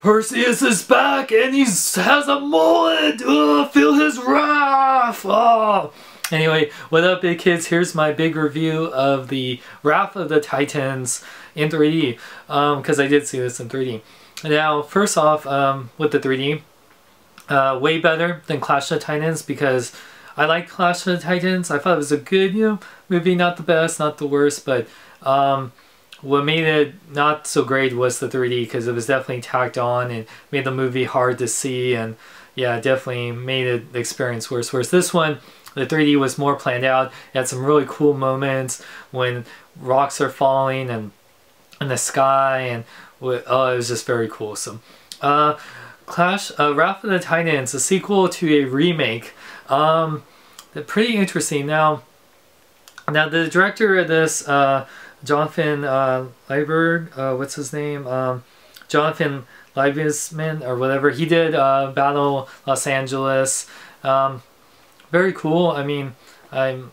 Perseus is back and he has a mullet! Feel his wrath! Oh. Anyway, what up big kids? Here's my big review of the Wrath of the Titans in 3D. Because I did see this in 3D. Now, first off, with the 3D, way better than Clash of the Titans because I like Clash of the Titans. I thought it was a good, movie, not the best, not the worst, but what made it not so great was the 3D because it was definitely tacked on and made the movie hard to see, and yeah, definitely made it, the experience worse. Whereas this one, the 3D was more planned out. It had some really cool moments when rocks are falling and in the sky, and it was just very cool. So, Wrath of the Titans, a sequel to a remake. Pretty interesting. Now the director of this, Jonathan Liebert, what's his name? Jonathan Liebesman or whatever. He did Battle Los Angeles. Very cool. I mean, the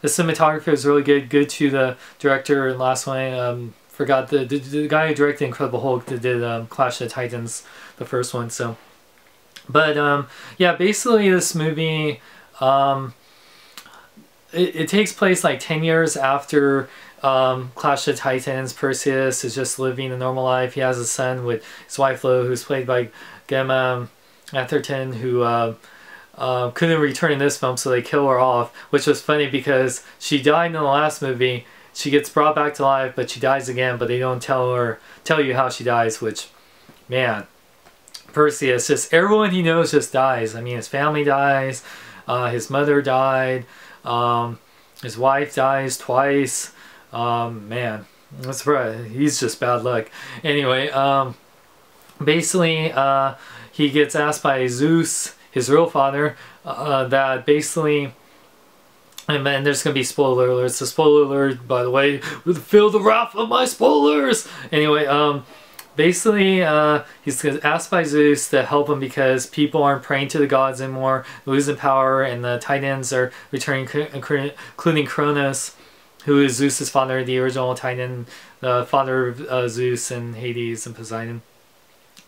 cinematography was really good. Good to the director in last one. Forgot the guy who directed Incredible Hulk that did Clash of the Titans, the first one. So, but yeah, basically this movie, it takes place like 10 years after Clash of the Titans. Perseus is just living a normal life. He has a son with his wife Lo, who's played by Gemma Atherton, who couldn't return in this film, so they kill her off, which was funny because she died in the last movie. She gets brought back to life, but she dies again, but they don't tell you how she dies, which, man, Perseus, just everyone he knows just dies. I mean, his family dies, his mother died, his wife dies twice. Man, that's right. He's just bad luck. Anyway, basically, he gets asked by Zeus, his real father, that basically, and then there's gonna be spoiler alerts. The spoiler alert, by the way, feel the wrath of my spoilers. Anyway, basically, he's asked by Zeus to help him because people aren't praying to the gods anymore, losing power, and the Titans are returning, including Cronus, who is Zeus's father, the original Titan, the father of Zeus and Hades and Poseidon.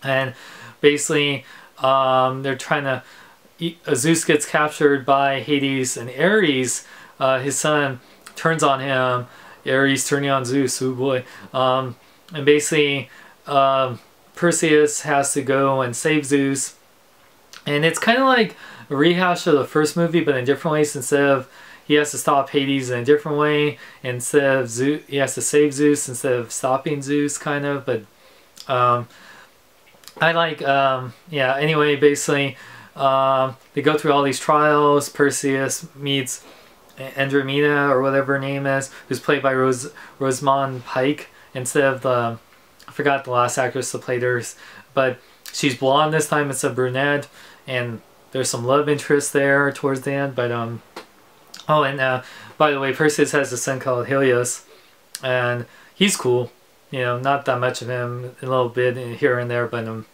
And basically, they're trying to... Zeus gets captured by Hades, and Ares, his son, turns on him. Ares turning on Zeus, oh boy. And basically, Perseus has to go and save Zeus. And it's kind of like a rehash of the first movie, but in different ways. Instead of he has to stop Hades in a different way, instead of Zeus, he has to save Zeus instead of stopping Zeus, kind of. But I like, yeah, anyway, basically, they go through all these trials. Perseus meets Andromeda, or whatever her name is, who's played by Rosamund Pike, instead of the, I forgot the last actress that played her, but she's blonde this time instead of brunette, and there's some love interest there towards the end. But oh, and by the way, Perseus has a son called Helios, and he's cool. Not that much of him, a little bit here and there, but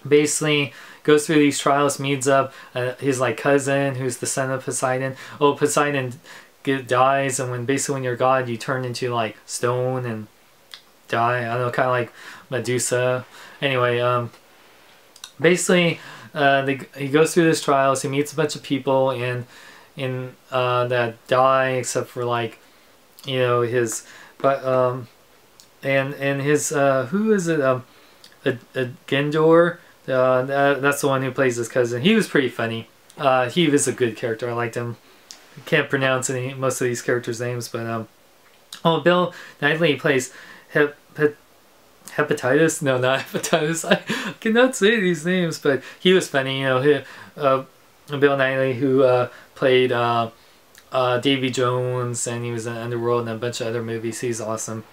basically goes through these trials, meets up his like cousin, who's the son of Poseidon. Oh, Poseidon dies, and when you're God, you turn into like stone and die. I don't know, kind of like Medusa. Anyway, basically, he goes through these trials. He meets a bunch of people that die, except for like, his, but and his who is it? Gendor. That's the one who plays his cousin. He was pretty funny. He was a good character. I liked him. Can't pronounce most of these characters' names, but oh, Bill Knightley plays Hepatitis. No, not Hepatitis. I cannot say these names, but he was funny. Bill Knightley, who played Davy Jones, and he was in Underworld and a bunch of other movies. He's awesome.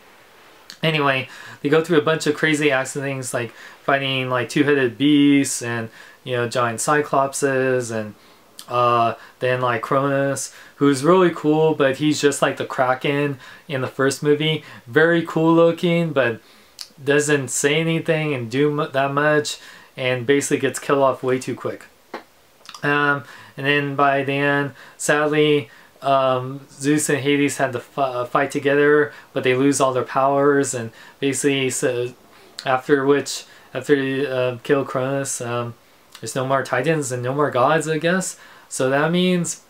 Anyway, they go through a bunch of crazy action things, like fighting like two-headed beasts and giant cyclopses, and then like Cronus, who's really cool, but he's just like the Kraken in the first movie. Very cool looking, but doesn't say anything and do that much, and basically gets killed off way too quick. And then by the end, sadly, Zeus and Hades had to fight together, but they lose all their powers, and basically, so after which after you kill Cronus. There's no more Titans and no more gods, I guess. So that means,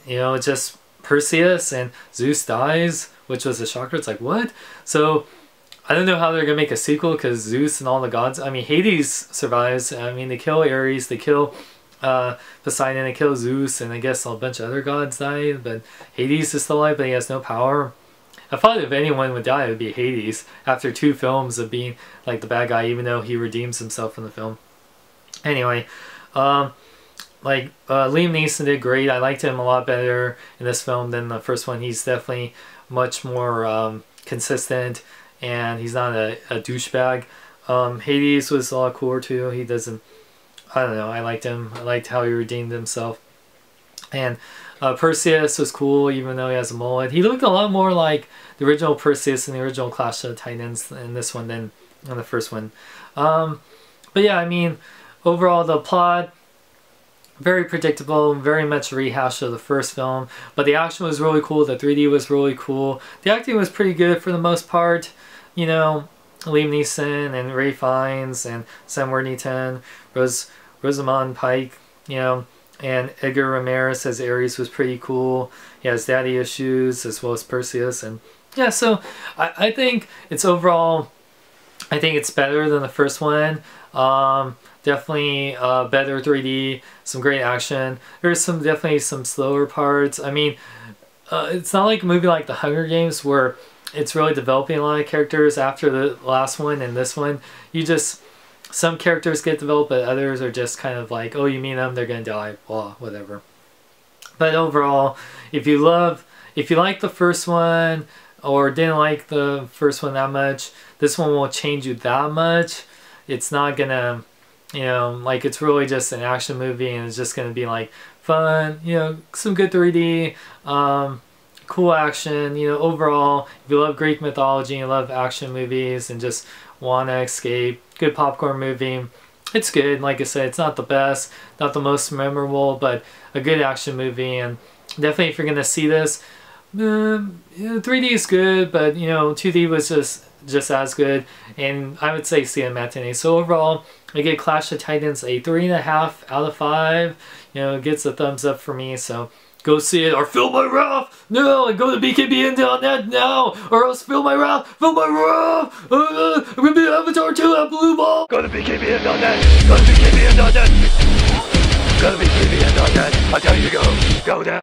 you know, it's just Perseus and Zeus dies, which was a shocker. It's like, what? So I don't know how they're gonna make a sequel, because Zeus and all the gods, I mean, Hades survives. I mean, they kill Ares, they kill Poseidon, they kill Zeus, and I guess a bunch of other gods die, but Hades is still alive, but he has no power. I thought if anyone would die, it would be Hades after 2 films of being like the bad guy, even though he redeems himself in the film. Anyway, Liam Neeson did great. I liked him a lot better in this film than the first one. He's definitely much more consistent, and he's not a douchebag. Hades was a lot cooler too. He doesn't, I don't know, I liked him. I liked how he redeemed himself. And Perseus was cool, even though he has a mullet. He looked a lot more like the original Perseus in the original Clash of the Titans in this one than in the first one. But yeah, I mean, overall the plot, very predictable, very much a rehash of the first film. But the action was really cool, the 3D was really cool. The acting was pretty good for the most part. You know, Liam Neeson and Ralph Fiennes and Sam Worthington, Rosamund Pike, you know, and Edgar Ramirez as Ares was pretty cool. He has daddy issues as well as Perseus, and yeah, so I think it's overall, I think it's better than the first one. Definitely better 3D, some great action. There's definitely some slower parts. I mean, it's not like a movie like The Hunger Games where it's really developing a lot of characters after the last one and this one. You just, some characters get developed, but others are just kind of like, oh, you meet them, they're gonna die, blah, whatever. But overall, if you like the first one or didn't like the first one that much, this one won't change you that much. It's not gonna, you know, like, it's really just an action movie, and it's just gonna be like fun, you know, some good 3D, cool action, you know. Overall, if you love Greek mythology and love action movies and just want to escape, good popcorn movie. It's good. Like I said, it's not the best, not the most memorable, but a good action movie. And definitely, if you're gonna see this, 3D is good, but you know, 2D was just as good. And I would say see it matinee. So overall, I give Clash of Titans a 3.5 out of 5. You know, it gets a thumbs up for me. So go see it, or fill my wrath! No, and go to BKBN.net now, or else fill my wrath! Fill my wrath! I'm gonna be Avatar 2 at Blue Ball! Go to BKBN.net! Go to BKBN.net! Go to BKBN.net! I tell you to go! Go now!